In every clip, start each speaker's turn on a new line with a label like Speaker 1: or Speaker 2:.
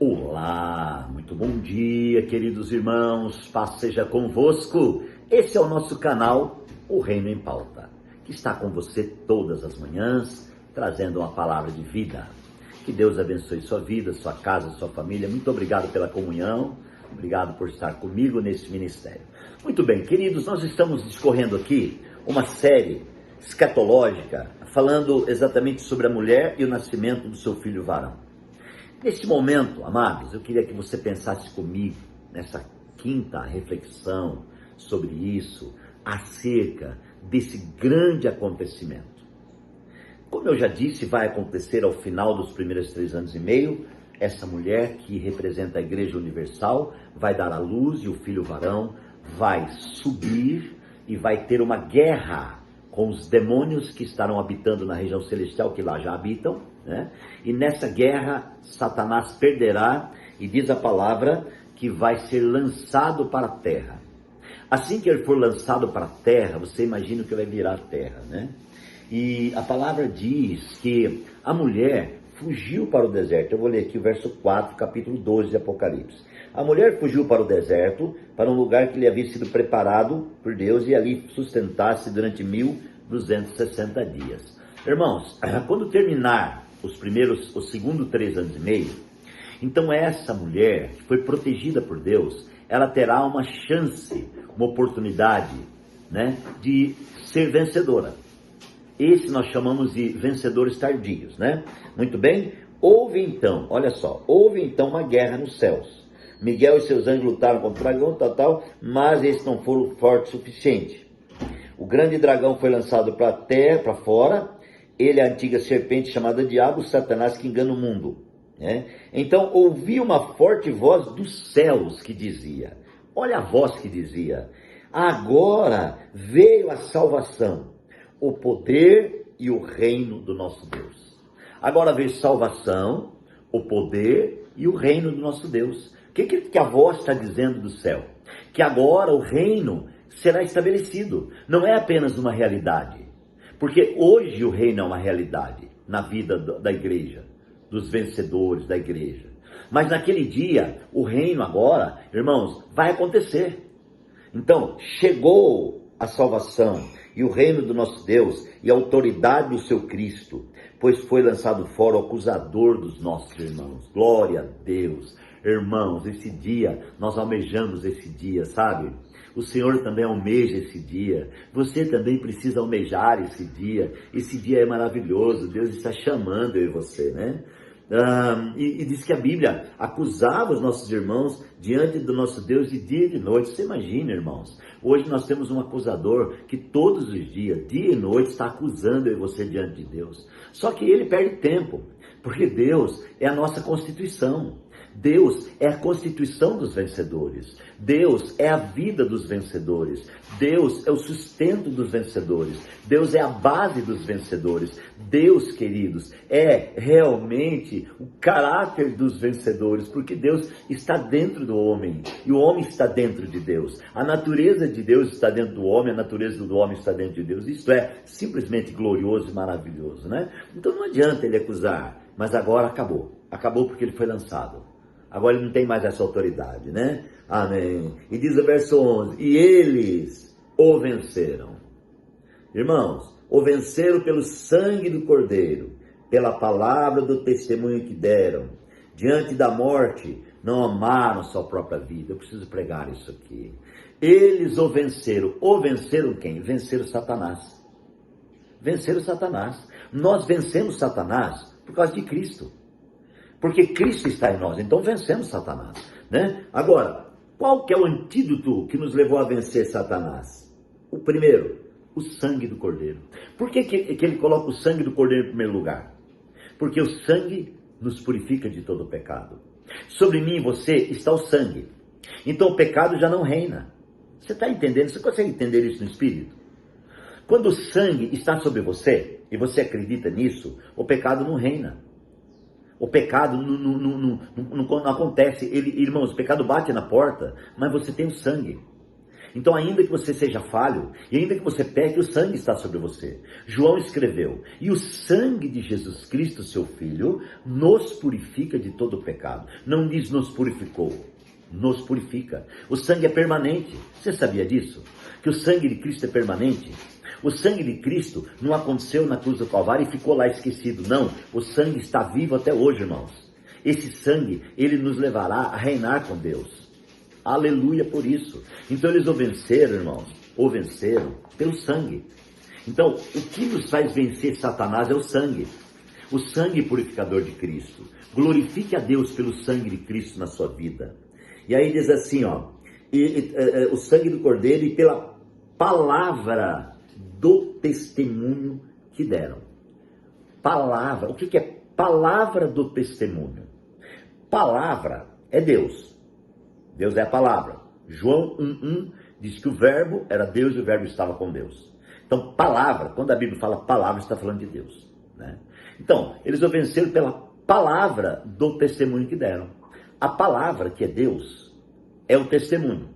Speaker 1: Olá, muito bom dia, queridos irmãos, paz seja convosco. Esse é o nosso canal, O Reino em Pauta, que está com você todas as manhãs, trazendo uma palavra de vida. Que Deus abençoe sua vida, sua casa, sua família. Muito obrigado pela comunhão, obrigado por estar comigo nesse ministério. Muito bem, queridos, nós estamos discorrendo aqui uma série escatológica, falando exatamente sobre a mulher e o nascimento do seu filho varão. Neste momento, amados, eu queria que você pensasse comigo nessa quinta reflexão sobre isso, acerca desse grande acontecimento. Como eu já disse, vai acontecer ao final dos primeiros 3 anos e meio, essa mulher que representa a Igreja Universal vai dar à luz e o filho varão vai subir e vai ter uma guerra com os demônios que estarão habitando na região celestial, que lá já habitam, né? E nessa guerra, Satanás perderá, e diz a palavra que vai ser lançado para a terra. Assim que ele for lançado para a terra, você imagina o que vai virar a terra, né? E a palavra diz que a mulher fugiu para o deserto. Eu vou ler aqui o verso 4, capítulo 12 de Apocalipse. A mulher fugiu para o deserto, para um lugar que lhe havia sido preparado por Deus, e ali sustentar-se durante 1260 dias. Irmãos, quando terminar os segundos 3 anos e meio, então essa mulher que foi protegida por Deus, ela terá uma chance, uma oportunidade, né, de ser vencedora. Esse nós chamamos de vencedores tardios, né? Muito bem? Houve então, olha só, uma guerra nos céus. Miguel e seus anjos lutaram contra o dragão, mas esses não foram fortes o suficiente. O grande dragão foi lançado para a terra, para fora. Ele é a antiga serpente chamada Diabo, Satanás, que engana o mundo, né? Então ouvi uma forte voz dos céus que dizia, olha a voz que dizia, agora veio a salvação, o poder e o reino do nosso Deus. Agora veio salvação, o poder e o reino do nosso Deus. O que a voz está dizendo do céu? Que agora o reino será estabelecido. Não é apenas uma realidade. Porque hoje o reino é uma realidade na vida da igreja, dos vencedores da igreja. Mas naquele dia, o reino agora, irmãos, vai acontecer. Então, chegou a salvação e o reino do nosso Deus e a autoridade do seu Cristo, pois foi lançado fora o acusador dos nossos irmãos. Glória a Deus. Irmãos, esse dia, nós almejamos esse dia, sabe? O Senhor também almeja esse dia. Você também precisa almejar esse dia. Esse dia é maravilhoso. Deus está chamando eu e você, né? E diz que a Bíblia acusava os nossos irmãos diante do nosso Deus de dia e de noite. Você imagina, irmãos? Hoje nós temos um acusador que todos os dias, dia e noite, está acusando eu e você diante de Deus. Só que ele perde tempo, porque Deus é a nossa constituição. Deus é a constituição dos vencedores. Deus é a vida dos vencedores. Deus é o sustento dos vencedores. Deus é a base dos vencedores. Deus, queridos, é realmente o caráter dos vencedores, porque Deus está dentro do homem e o homem está dentro de Deus. A natureza de Deus está dentro do homem, a natureza do homem está dentro de Deus. Isto é simplesmente glorioso e maravilhoso, né? Então não adianta ele acusar, mas agora acabou. Acabou porque ele foi lançado. Agora ele não tem mais essa autoridade, né? Amém. E diz o verso 11, e eles o venceram. Irmãos, o venceram pelo sangue do Cordeiro, pela palavra do testemunho que deram. Diante da morte, não amaram sua própria vida. Eu preciso pregar isso aqui. Eles o venceram. O venceram quem? Venceram Satanás. Venceram Satanás. Nós vencemos Satanás por causa de Cristo. Porque Cristo está em nós, então vencemos Satanás, né? Agora, qual que é o antídoto que nos levou a vencer Satanás? O primeiro, o sangue do Cordeiro. Por que ele coloca o sangue do Cordeiro em primeiro lugar? Porque o sangue nos purifica de todo o pecado. Sobre mim e você está o sangue. Então o pecado já não reina. Você está entendendo? Você consegue entender isso no Espírito? Quando o sangue está sobre você, e você acredita nisso, o pecado não reina. O pecado não acontece. Irmãos, o pecado bate na porta, mas você tem o sangue. Então, ainda que você seja falho, e ainda que você peque, o sangue está sobre você. João escreveu: e o sangue de Jesus Cristo, seu Filho, nos purifica de todo o pecado. Não diz nos purificou, nos purifica. O sangue é permanente. Você sabia disso? Que o sangue de Cristo é permanente? O sangue de Cristo não aconteceu na cruz do Calvário e ficou lá esquecido. Não, o sangue está vivo até hoje, irmãos. Esse sangue, ele nos levará a reinar com Deus. Aleluia por isso. Então eles o venceram, irmãos, o venceram pelo sangue. Então, o que nos faz vencer Satanás é o sangue purificador de Cristo. Glorifique a Deus pelo sangue de Cristo na sua vida. E aí diz assim, ó, o sangue do Cordeiro e pela palavra do testemunho que deram. Palavra, o que é palavra do testemunho? Palavra é Deus. Deus é a palavra. João 1:1 diz que o verbo era Deus e o verbo estava com Deus. Então, palavra, quando a Bíblia fala palavra, está falando de Deus, né? Então, eles o venceram pela palavra do testemunho que deram. A palavra, que é Deus, é o testemunho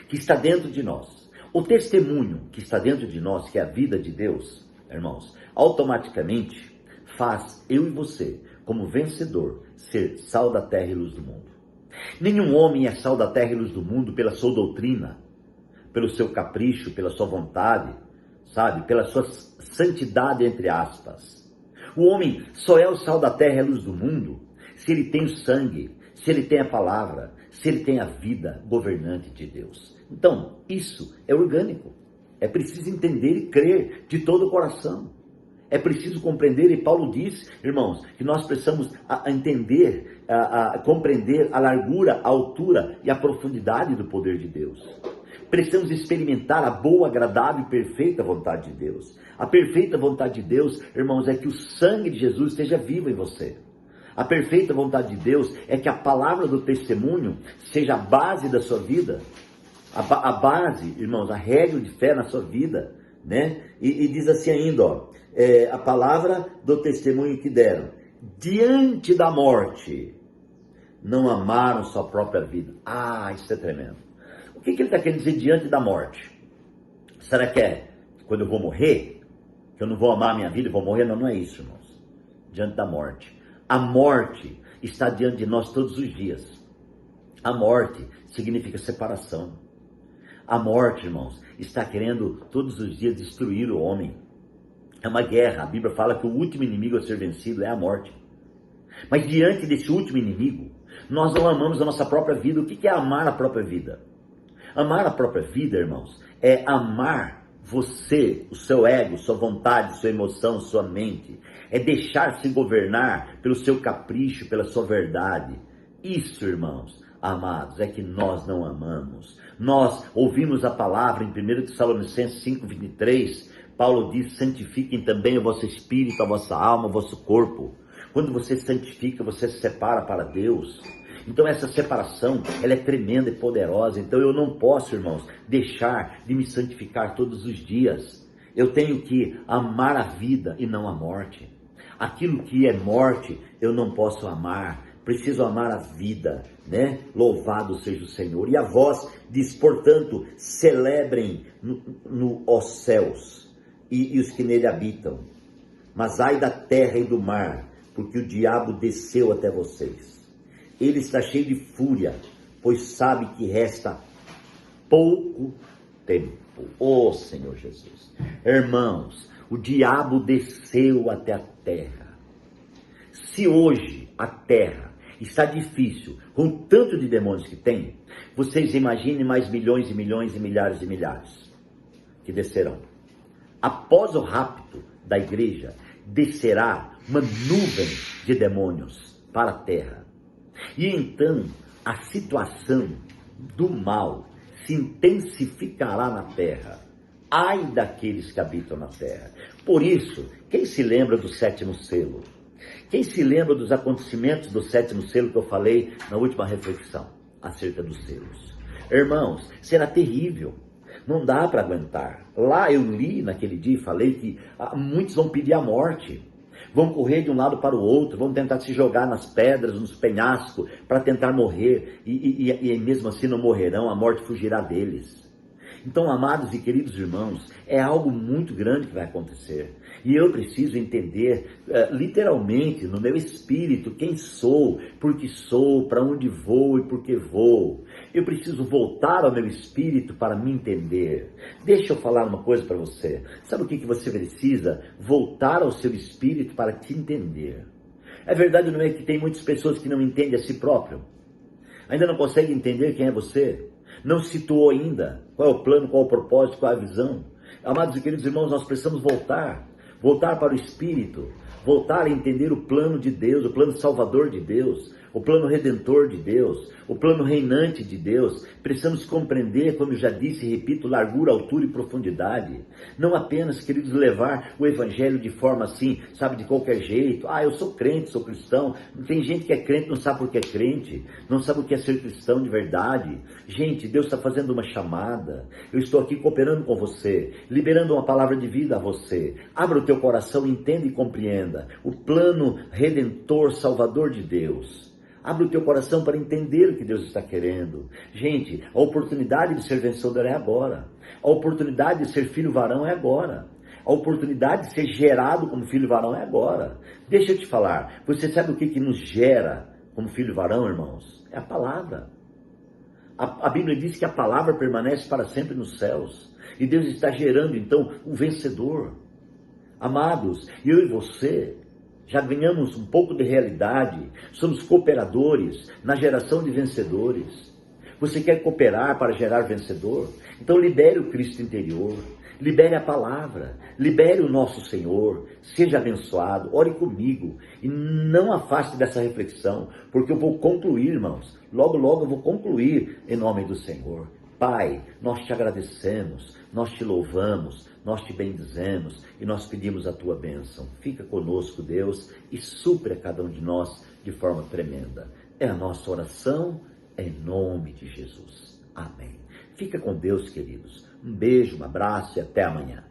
Speaker 1: que está dentro de nós. O testemunho que está dentro de nós, que é a vida de Deus, irmãos, automaticamente faz eu e você, como vencedor, ser sal da terra e luz do mundo. Nenhum homem é sal da terra e luz do mundo pela sua doutrina, pelo seu capricho, pela sua vontade, sabe? Pela sua santidade, entre aspas. O homem só é o sal da terra e a luz do mundo se ele tem o sangue, se ele tem a palavra, se ele tem a vida governante de Deus. Então, isso é orgânico. É preciso entender e crer de todo o coração. É preciso compreender, e Paulo diz, irmãos, que nós precisamos entender, compreender a largura, a altura e a profundidade do poder de Deus. Precisamos experimentar a boa, agradável e perfeita vontade de Deus. A perfeita vontade de Deus, irmãos, é que o sangue de Jesus esteja vivo em você. A perfeita vontade de Deus é que a palavra do testemunho seja a base da sua vida. A base, irmãos, a regra de fé na sua vida, né? E diz assim ainda, ó, a palavra do testemunho que deram. Diante da morte, não amaram sua própria vida. Ah, isso é tremendo. O que ele está querendo dizer diante da morte? Será que é quando eu vou morrer? Que eu não vou amar a minha vida e vou morrer? Não, não é isso, irmãos. Diante da morte. A morte está diante de nós todos os dias. A morte significa separação. A morte, irmãos, está querendo todos os dias destruir o homem. É uma guerra. A Bíblia fala que o último inimigo a ser vencido é a morte. Mas diante desse último inimigo, nós não amamos a nossa própria vida. O que é amar a própria vida? Amar a própria vida, irmãos, é amar você, o seu ego, sua vontade, sua emoção, sua mente. É deixar-se governar pelo seu capricho, pela sua verdade. Isso, irmãos, amados, é que nós não amamos. Nós ouvimos a palavra em 1 Tessalonicenses 5:23, Paulo diz, santifiquem também o vosso espírito, a vossa alma, o vosso corpo. Quando você santifica, você se separa para Deus. Então essa separação, ela é tremenda e poderosa. Então eu não posso, irmãos, deixar de me santificar todos os dias. Eu tenho que amar a vida e não a morte. Aquilo que é morte, eu não posso amar. Preciso amar a vida, né? Louvado seja o Senhor. E a voz diz, portanto, celebrem os céus e os que nele habitam. Mas ai da terra e do mar, porque o diabo desceu até vocês. Ele está cheio de fúria, pois sabe que resta pouco tempo. Ó Senhor Jesus. Irmãos, o diabo desceu até a terra. Se hoje a terra está difícil, com o tanto de demônios que tem, vocês imaginem mais milhões e milhões e milhares e milhares que descerão. Após o rapto da igreja, descerá uma nuvem de demônios para a terra. E então a situação do mal se intensificará na terra. Ai daqueles que habitam na terra. Por isso, quem se lembra do sétimo selo? Quem se lembra dos acontecimentos do sétimo selo que eu falei na última reflexão acerca dos selos? Irmãos, será terrível. Não dá para aguentar. Lá eu li naquele dia e falei que muitos vão pedir a morte. Vão correr de um lado para o outro, vão tentar se jogar nas pedras, nos penhascos, para tentar morrer. E mesmo assim não morrerão, a morte fugirá deles. Então, amados e queridos irmãos, é algo muito grande que vai acontecer. E eu preciso entender, literalmente, no meu espírito, quem sou, por que sou, para onde vou e por que vou. Eu preciso voltar ao meu espírito para me entender. Deixa eu falar uma coisa para você. Sabe o que você precisa? Voltar ao seu espírito para te entender. É verdade, não é, que tem muitas pessoas que não entendem a si próprio? Ainda não conseguem entender quem é você? Não se situou ainda? Qual é o plano, qual é o propósito, qual é a visão? Amados e queridos irmãos, nós precisamos voltar para o Espírito, voltar a entender o plano de Deus, o plano salvador de Deus, o plano redentor de Deus, o plano reinante de Deus. Precisamos compreender, como eu já disse e repito, largura, altura e profundidade. Não apenas, queridos, levar o Evangelho de forma assim, sabe, de qualquer jeito. Eu sou crente, sou cristão. Tem gente que é crente, não sabe o que é crente, não sabe o que é ser cristão de verdade. Gente, Deus está fazendo uma chamada. Eu estou aqui cooperando com você, liberando uma palavra de vida a você. Abra o teu coração, entenda e compreenda o plano redentor, salvador de Deus. Abre o teu coração para entender o que Deus está querendo. Gente, a oportunidade de ser vencedor é agora. A oportunidade de ser filho varão é agora. A oportunidade de ser gerado como filho varão é agora. Deixa eu te falar, você sabe o que nos gera como filho varão, irmãos? É a palavra. A Bíblia diz que a palavra permanece para sempre nos céus. E Deus está gerando, então, o vencedor. Amados, eu e você já ganhamos um pouco de realidade, somos cooperadores na geração de vencedores. Você quer cooperar para gerar vencedor? Então libere o Cristo interior, libere a palavra, libere o nosso Senhor, seja abençoado, ore comigo e não afaste dessa reflexão, porque eu vou concluir, irmãos, logo eu vou concluir em nome do Senhor. Pai, nós te agradecemos, nós te louvamos, nós te bendizemos e nós pedimos a tua bênção. Fica conosco, Deus, e supre a cada um de nós de forma tremenda. É a nossa oração, em nome de Jesus. Amém. Fica com Deus, queridos. Um beijo, um abraço e até amanhã.